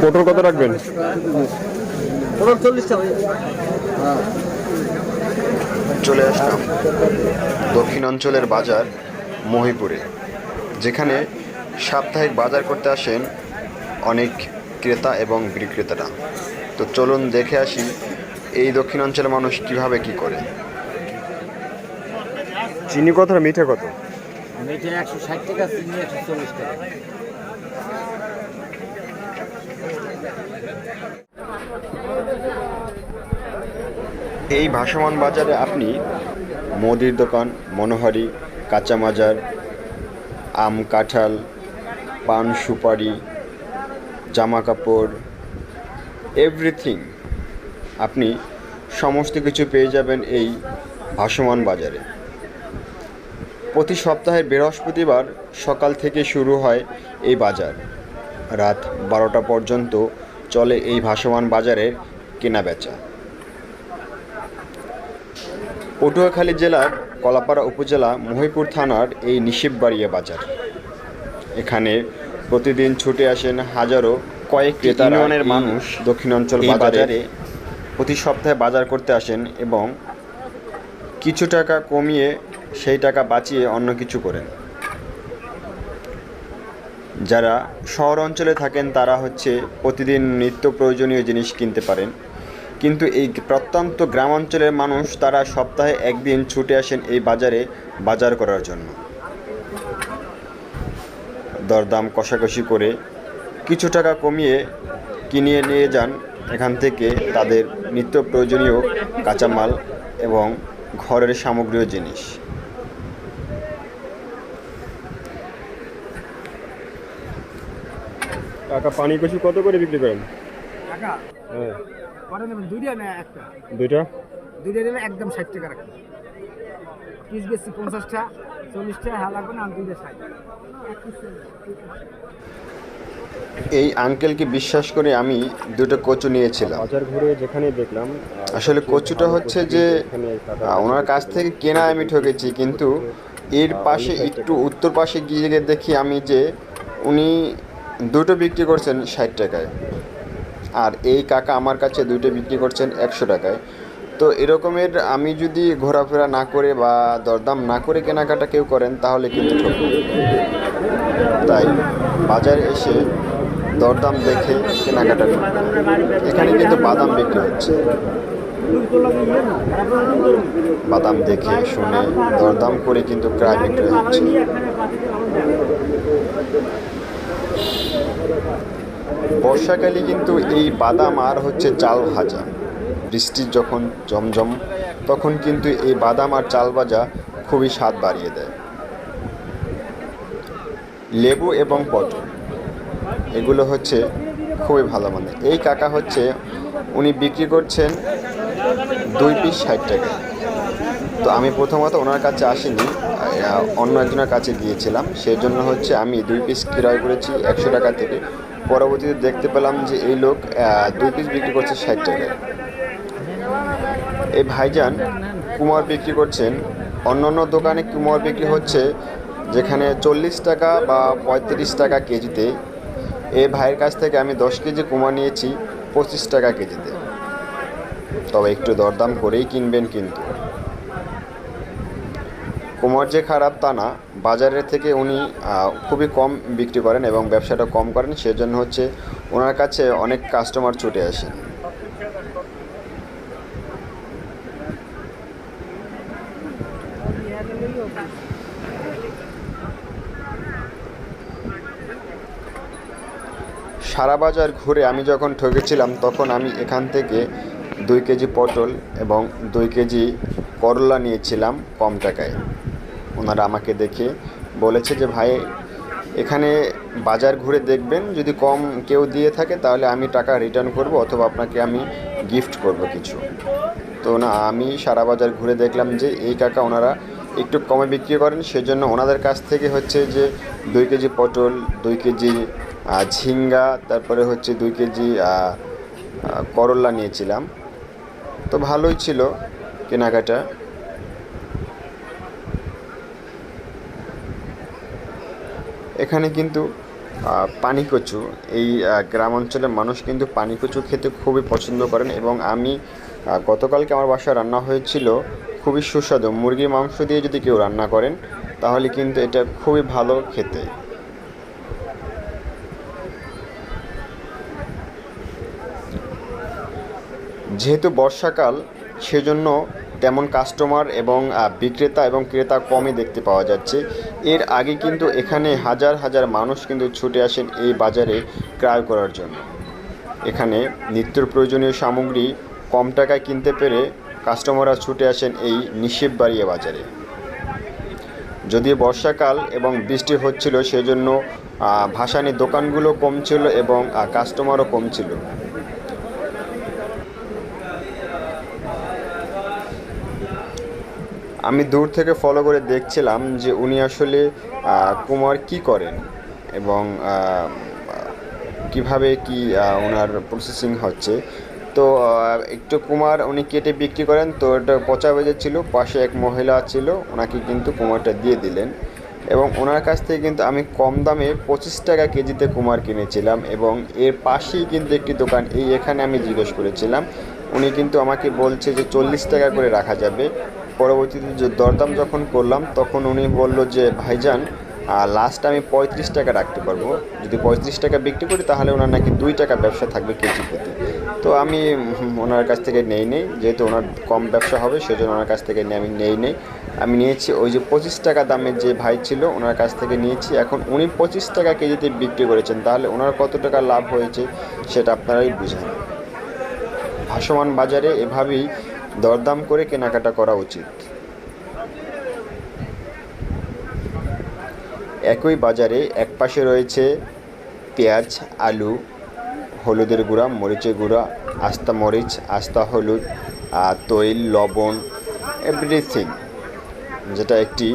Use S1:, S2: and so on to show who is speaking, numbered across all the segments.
S1: পটল কত রাখবেন?
S2: পটল 40টা ভাইয়া।
S3: চলে আসলাম দক্ষিণ অঞ্চলের বাজার মহিপুরে, যেখানে সাপ্তাহিক বাজার করতে আসেন অনেক ক্রেতা এবং বিক্রেতারা। তো চলুন দেখে আসি এই দক্ষিণ অঞ্চলের মানুষ কিভাবে কি করে।
S1: চিনি কত আর মিঠা কত?
S2: মিঠে 160 টাকা, চিনি 140 টাকা।
S3: এই ভাসমান বাজারে আপনি মুদির দোকান, মনোহারি, কাঁচা বাজার, আম, কাঁঠাল, পান, সুপারি, জামা কাপড়, এভরিথিং আপনি সমস্ত কিছু পেয়ে যাবেন এই ভাসমান বাজারে। প্রতি সপ্তাহের বৃহস্পতিবার সকাল থেকে শুরু হয় এই বাজার। রাত 12টা পর্যন্ত চলে এই ভাসমান বাজারের কেনাবেচা। পটুয়াখালী জেলার কলাপাড়া উপজেলা মহিপুর থানার এই নিশিববাড়িয়া বাজার। এখানে প্রতিদিন ছুটে আসেন হাজারো কয়েক ইউনিয়নের মানুষ দক্ষিণাঞ্চল বাজারে প্রতি সপ্তাহে বাজার করতে আসেন এবং কিছু টাকা কমিয়ে সেই টাকা বাঁচিয়ে অন্য কিছু করেন। যারা শহর অঞ্চলে থাকেন তারা প্রতিদিন নিত্য প্রয়োজনীয় জিনিস কিনতে পারেন, কিন্তু এই প্রত্যন্ত গ্রাম অঞ্চলের মানুষ তারা সপ্তাহে একদিন ছুটে আসেন এই বাজারে বাজার করার জন্য। দরদাম কষাকষি করে কিছু টাকা কমিয়ে কিনে নিয়ে যান এখান থেকে তাদের নিত্য প্রয়োজনীয় কাঁচামাল এবং ঘরের সামগ্রীয় জিনিস।
S1: কাকা পানি কচু কত করে বিক্রি করেন?
S2: টাকা
S1: হ্যাঁ,
S2: কত নেবেন? দুইটা না একটা?
S1: দুইটা।
S2: দুইটা দিলে একদম 60 টাকা রাখবেন। পিস বেশি 50টা 40টা হ্যাঁ লাগবে না, দুইটা 60।
S3: এই আঙ্কেলকে বিশ্বাস করে আমি দুটো কচু নিয়েছিলাম।
S1: বাজার ঘুরে যেখানে দেখলাম
S3: আসলে কচুটা যে ওনার কাছ থেকে কেনা আমি ঠকেছি, কিন্তু এর পাশে একটু উত্তর পাশে গিয়ে দেখি আমি যে উনি দুটো বিক্রি করছেন 60 টাকায়, আর এই কাকা আমার কাছে দুটো বিক্রি করছেন 100 টাকায়। তো এরকমের আমি যদি ঘোরাফেরা না করে বা দরদাম না করে কেনাকাটা কেউ করেন তাহলে কিন্তু ঠকবেন। তাই বাজারে এসে দরদাম দেখে কেনাকাটা করবেন। এখানে কিন্তু বাদাম বিক্রি হচ্ছে। বাদাম দেখে শুনে দরদাম করে কিন্তু ক্রয় বিক্রয় হচ্ছে। বর্ষাকালে কিন্তু এই বাদাম আর চাল ভাজা, বৃষ্টির যখন জমজম তখন কিন্তু এই বাদাম আর চাল ভাজা খুবই স্বাদ বাড়িয়ে দেয়। লেবু এবং পটল এগুলো খুবই ভালো মানের। এই কাকা উনি বিক্রি করছেন 2 পিস 60 টাকায়। তো আমি প্রথমত ওনার কাছে আসিনি, অন্য একজনের কাছে গিয়েছিলাম, সেই জন্য আমি 2 পিস ক্রয় করেছি 100 টাকা থেকে। পরবর্তীতে দেখতে পেলাম যে এই লোক 2 পিস বিক্রি করছে 60 টাকায়। এই ভাইজান কুমড় বিক্রি করছেন। অন্য অন্য দোকানে কুমড় বিক্রি যেখানে 40 টাকা বা 35 টাকা কেজিতে, এই ভাইয়ের কাছ থেকে আমি 10 কেজি কুমড় নিয়েছি 25 টাকা কেজিতে। তবে একটু দরদাম করেই কিনবেন, কিন্তু কুমড় যে খারাপ তা না, বাজারের থেকে উনি খুবই কম বিক্রি করেন এবং ব্যবসাটা কম করেন, সেজন্য ওনার কাছে অনেক কাস্টমার ছুটে আসে। সারা বাজার ঘুরে আমি যখন ঠকেছিলাম তখন আমি এখান থেকে 2 কেজি পটল এবং 2 কেজি করলা নিয়েছিলাম কম টাকায়। ওনারা আমাকে দেখে বলেছে যে ভাই এখানে বাজার ঘুরে দেখবেন, যদি কম কেউ দিয়ে থাকে তাহলে আমি টাকা রিটার্ন করব অথবা আপনাকে আমি গিফট করব কিছু। তো না, আমি সারা বাজার ঘুরে দেখলাম যে এই কাকা ওনারা একটু কমে বিক্রি করেন, সেজন্য ওনাদের কাছ থেকে যে 2 কেজি পটল, 2 কেজি ঝিঙ্গা, তারপরে 2 কেজি করলা নিয়েছিলাম। তো ভালোই ছিল কেনাকাটা। এখানে কিন্তু পানি কচু, এই গ্রাম অঞ্চলের মানুষ কিন্তু পানি কচু খেতে খুবই পছন্দ করেন, এবং আমি গতকালকে আমার বাসায় রান্না হয়েছিল, খুবই সুস্বাদু। মুরগির মাংস দিয়ে যদি কেউ রান্না করেন তাহলে কিন্তু এটা খুবই ভালো খেতে। যেহেতু বর্ষাকাল, সেজন্য তেমন কাস্টমার এবং বিক্রেতা এবং ক্রেতা কমই দেখতে পাওয়া যাচ্ছে। এর আগে কিন্তু এখানে হাজার হাজার মানুষ কিন্তু ছুটে আসেন এই বাজারে ক্রয় করার জন্য। এখানে নিত্য প্রয়োজনীয় সামগ্রী কম টাকায় কিনতে পেরে কাস্টমাররা ছুটে আসেন এই নিশিববাড়িয়া বাজারে। যদিও বর্ষাকাল এবং বৃষ্টি হচ্ছিল, সেজন্য ভাসানির দোকানগুলো কম ছিল এবং কাস্টমারও কম ছিল। আমি দূর থেকে ফলো করে দেখছিলাম যে উনি আসলে কুমার কি করেন এবং কিভাবে কি ওনার প্রসেসিং হচ্ছে। তো একটু কুমার উনি কেটে বিক্রি করেন, তো এটা পচা বেজেছিল। পাশে এক মহিলা ছিল, ওনাকে কিন্তু কুমারটা দিয়ে দিলেন, এবং ওনার কাছ থেকে কিন্তু আমি কম দামে 25 টাকা কেজিতে কুমার কিনেছিলাম। এবং এর পাশেই কিন্তু একটি দোকান, এখানে আমি জিজ্ঞেস করেছিলাম, উনি কিন্তু আমাকে বলছে যে 40 টাকা করে রাখা যাবে। পরবর্তীতে যে দরদাম যখন করলাম, তখন উনি বলল যে ভাইজান, লাস্ট আমি 35 টাকা রাখতে পারবো। যদি 35 টাকা বিক্রি করি তাহলে ওনার নাকি 2 টাকা ব্যবসা থাকবে কেজি প্রতি। তো আমি ওনার কাছ থেকে নেই, যেহেতু ওনার কম ব্যবসা হবে সেজন্য ওনার কাছ থেকে আমি নেই। আমি নিয়েছি ওই যে 25 টাকা দামের যে ভাই ছিল ওনার কাছ থেকে নিয়েছি। এখন উনি 25 টাকা কেজিতে বিক্রি করেছেন, তাহলে ওনার কত টাকা লাভ হয়েছে সেটা আপনারাই বুঝেন। ভাসমান বাজারে এভাবেই দরদাম করে কেনাকাটা করা উচিত। একই বাজারে একপাশে রয়েছে পেঁয়াজ, আলু, হলুদের গুঁড়া, মরিচের গুঁড়া, আস্তা মরিচ, আস্তা হলুদ, তৈল, লবণ, এভরিথিং, যেটা একটি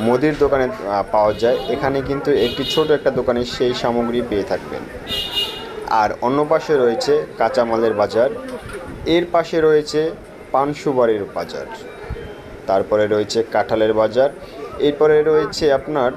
S3: মুদির দোকানে পাওয়া যায়। এখানে কিন্তু একটি ছোট একটা দোকানে সেই সামগ্রী পেয়ে থাকবেন। আর অন্য পাশে রয়েছে কাঁচামালের বাজার, এর পাশে রয়েছে পান সুপারির বাজার, তারপরে রয়েছে কাঁঠালের বাজার, এরপরে রয়েছে আপনার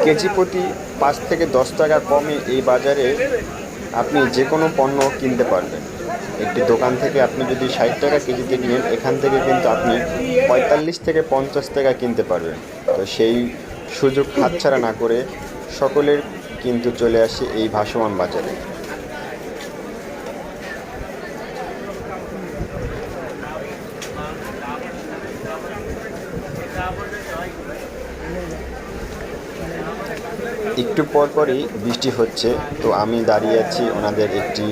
S3: কেজি প্রতি 5 থেকে 10 টাকা কমে এই বাজারে আপনি যে কোনো পণ্য কিনতে পারবেন। একটি দোকান থেকে আপনি যদি 60 টাকা কেজিতে কিনেন, এখান থেকে কিন্তু আপনি 45 থেকে 50 টাকা কিনতে পারবেন। তো সেই সুযোগ হাতছাড়া না করে সকলের কিন্তু চলে আসে এই ভাসমান বাজারে। একটু পরপরই বৃষ্টি হচ্ছে, তো আমি দাঁড়িয়ে আছি ওনাদের একটি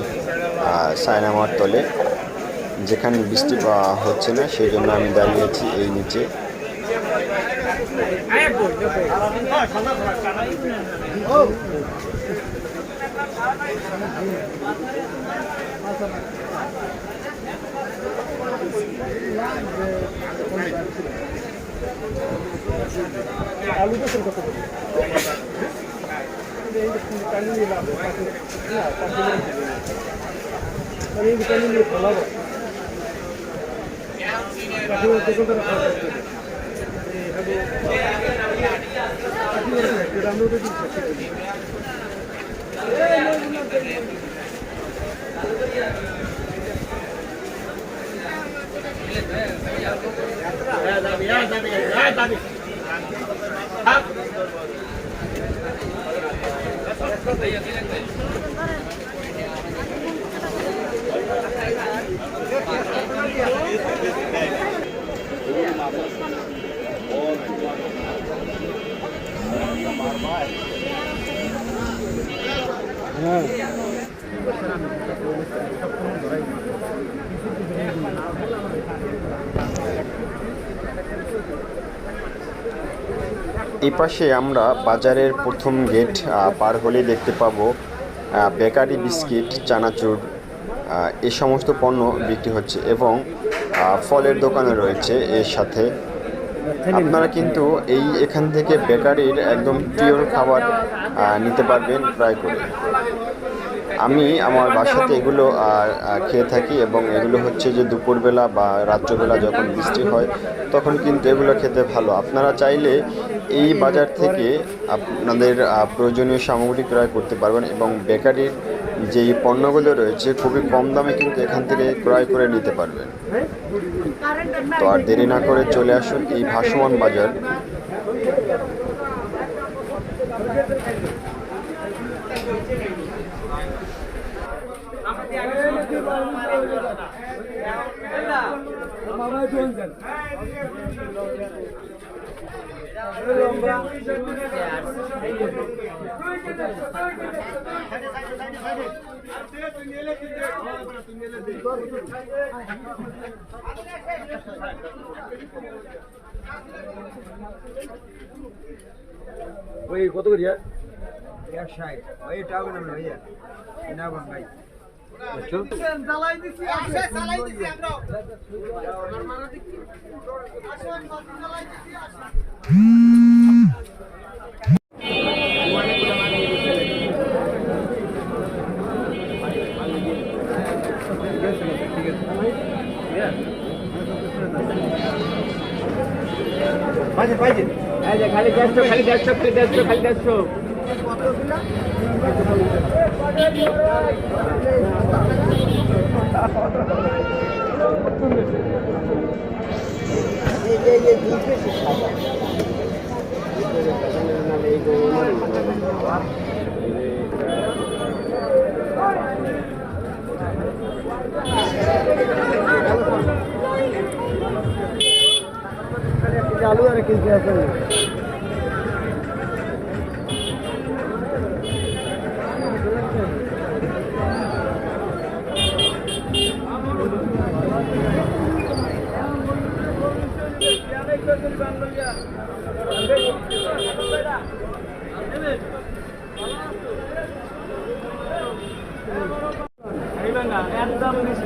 S3: সায়নামার তলে, যেখানে বৃষ্টি হচ্ছে না, সেই জন্য আমি দাঁড়িয়ে আছি এই নিচে। এই পাশে আমরা বাজারের প্রথম গেট পার হলে দেখতে পাবো বেকারি বিস্কিট, চানাচুর, এই সমস্ত পণ্য বিক্রি হচ্ছে, এবং ফলের দোকানে রয়েছে এর সাথে। আপনারা কিন্তু এখান থেকে বেকারির একদম পিওর খাবার নিতে পারবেন ট্রাই করে। আমি আমার বাসাতে এগুলো খেয়ে থাকি এবং এগুলো হচ্ছে যে দুপুরবেলা বা রাত্রবেলা যখন বৃষ্টি হয় তখন কিন্তু এগুলো খেতে ভালো। আপনারা চাইলে এই বাজার থেকে আপনাদের প্রয়োজনীয় সামগ্রী ক্রয় করতে পারবেন এবং বেকারির যেই পণ্যগুলো রয়েছে খুবই কম দামে কিন্তু এখান থেকে ক্রয় করে নিতে পারবেন। তো আর দেরি না করে চলে আসুন এই ভাসমান বাজার।
S2: ওই কত করিয়া 160 ওই টাকা না ভাইয়া না ভাই জ্বালাই দিছি আমরা মারা দিছি আসেন জ্বালাই দিছি পাইছে এই যে খালি 150 কত দিলা चालू है किस जैसे एकदम